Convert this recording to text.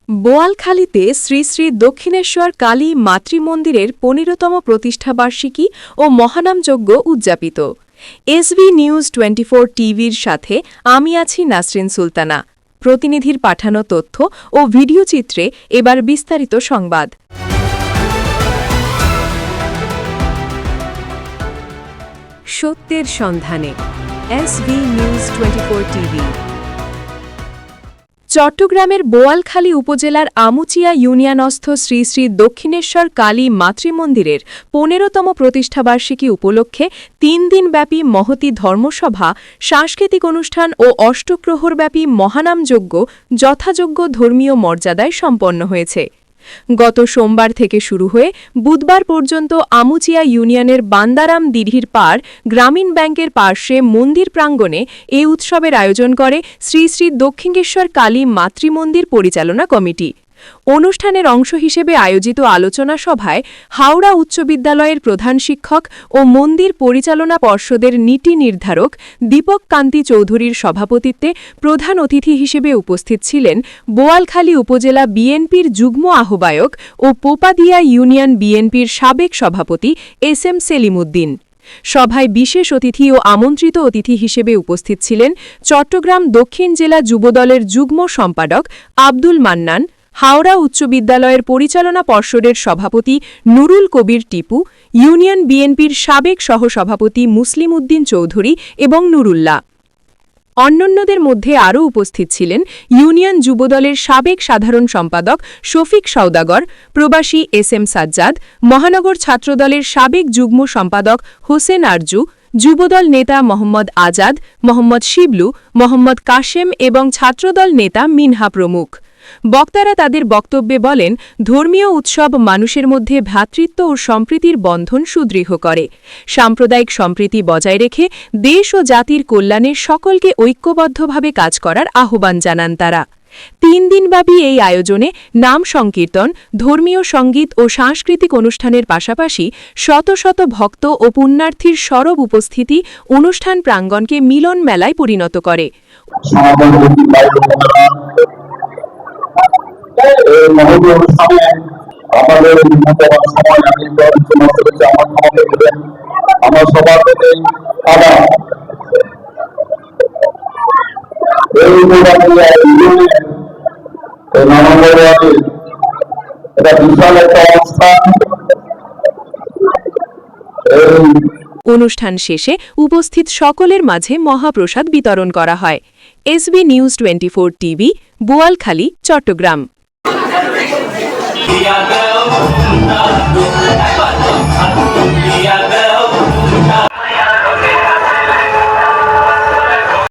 বোয়ালখালীতে শ্রী শ্রী দক্ষিণেশ্বর কালী মাতৃমন্দিরের ১৫তম প্রতিষ্ঠাবার্ষিকী ও মহানামযজ্ঞ উদযাপিত। SB news 24 টিভির সাথে আমি আছি নাসরিন সুলতানা। প্রতিনিধির পাঠানো তথ্য ও ভিডিওচিত্রে এবার বিস্তারিত সংবাদ। সত্যের সন্ধানে এসবি নিউজ 24 টিভি। চট্টগ্রামের বোয়ালখালী উপজেলার আমুচিয়া ইউনিয়নস্থ শ্রী শ্রী দক্ষিণেশ্বর কালী মাতৃমন্দিরের ১৫তম প্রতিষ্ঠাবার্ষিকী উপলক্ষে ৩ দিনব্যাপী মহতী ধর্মসভা, সাংস্কৃতিক অনুষ্ঠান ও অষ্টপ্রহরব্যাপী মহানামযজ্ঞ যথাযোগ্য ধর্মীয় মর্যাদায় সম্পন্ন হয়েছে। গত সোমবার থেকে শুরু হয়ে বুধবার পর্যন্ত আমুচিয়া ইউনিয়নের বান্দারাম দিঘির পাড় গ্রামীণ ব্যাংকের পার্শ্বে মন্দির প্রাঙ্গণে এ উৎসবের আয়োজন করে শ্রী শ্রী দক্ষিণেশ্বর কালী মাতৃমন্দির পরিচালনা কমিটি। অনুষ্ঠানের অংশ হিসেবে আয়োজিত আলোচনা সভায় হাওড়া উচ্চ বিদ্যালয়ের প্রধান শিক্ষক ও মন্দির পরিচালনা পর্ষদের নীতি নির্ধারক দীপক কান্তি চৌধুরীর সভাপতিত্বে প্রধান অতিথি হিসেবে উপস্থিত ছিলেন বোয়ালখালী উপজেলা বিএনপির যুগ্ম আহ্বায়ক ও পোপাদিয়া ইউনিয়ন বিএনপির সাবেক সভাপতি এস.এম. সেলিম উদ্দিন। সভায় বিশেষ অতিথি ও আমন্ত্রিত অতিথি হিসেবে উপস্থিত ছিলেন চট্টগ্রাম দক্ষিণ জেলা যুবদলের যুগ্ম সম্পাদক আব্দুল মান্নান, হাওড়া উচ্চ বিদ্যালয়ের পরিচালনা পর্ষদের সভাপতি নুরুল কবির টিপু, ইউনিয়ন বিএনপির সাবেক সহসভাপতি মুসলিম উদ্দিন চৌধুরী এবং নুরুল্লাহ। অন্যান্যদের মধ্যে আরও উপস্থিত ছিলেন ইউনিয়ন যুবদলের সাবেক সাধারণ সম্পাদক শফিক সওদাগর, প্রবাসী এস.এম. সাজ্জাদ, মহানগর ছাত্রদলের সাবেক যুগ্ম সম্পাদক হোসেন আরজু, যুবদল নেতা মোহাম্মদ আজাদ, মোহাম্মদ শিবলু, মোহাম্মদ কাশেম এবং ছাত্রদল নেতা মিনহা প্রমুখ। বক্তারা তাদের বক্তব্যে বলেন, ধর্মীয় উৎসব মানুষের মধ্যে ভ্রাতৃত্ব ও সম্প্রীতির বন্ধন সুদৃঢ় করে। সাম্প্রদায়িক সম্প্রীতি বজায় রেখে দেশ ও জাতির কল্যাণে সকলকে ঐক্যবদ্ধভাবে কাজ করার আহ্বান জানান তারা। ৩ দিনব্যাপী এই আয়োজনে নাম সংকীর্তন, ধর্মীয় সঙ্গীত ও সাংস্কৃতিক অনুষ্ঠানের পাশাপাশি শত শত ভক্ত ও পুণ্যার্থীর সরব উপস্থিতি অনুষ্ঠান প্রাঙ্গণকে মিলন মেলায় পরিণত করে। আমাদের মূল্যবান সময় আমি আমার সবার থেকে এটা বিশাল একটা অনুষ্ঠান। অনুষ্ঠান শেষে উপস্থিত সকলের মাঝে মহাপ্রসাদ বিতরণ করা হয়। SB news 24 TV, Boalkhali, Chittagong.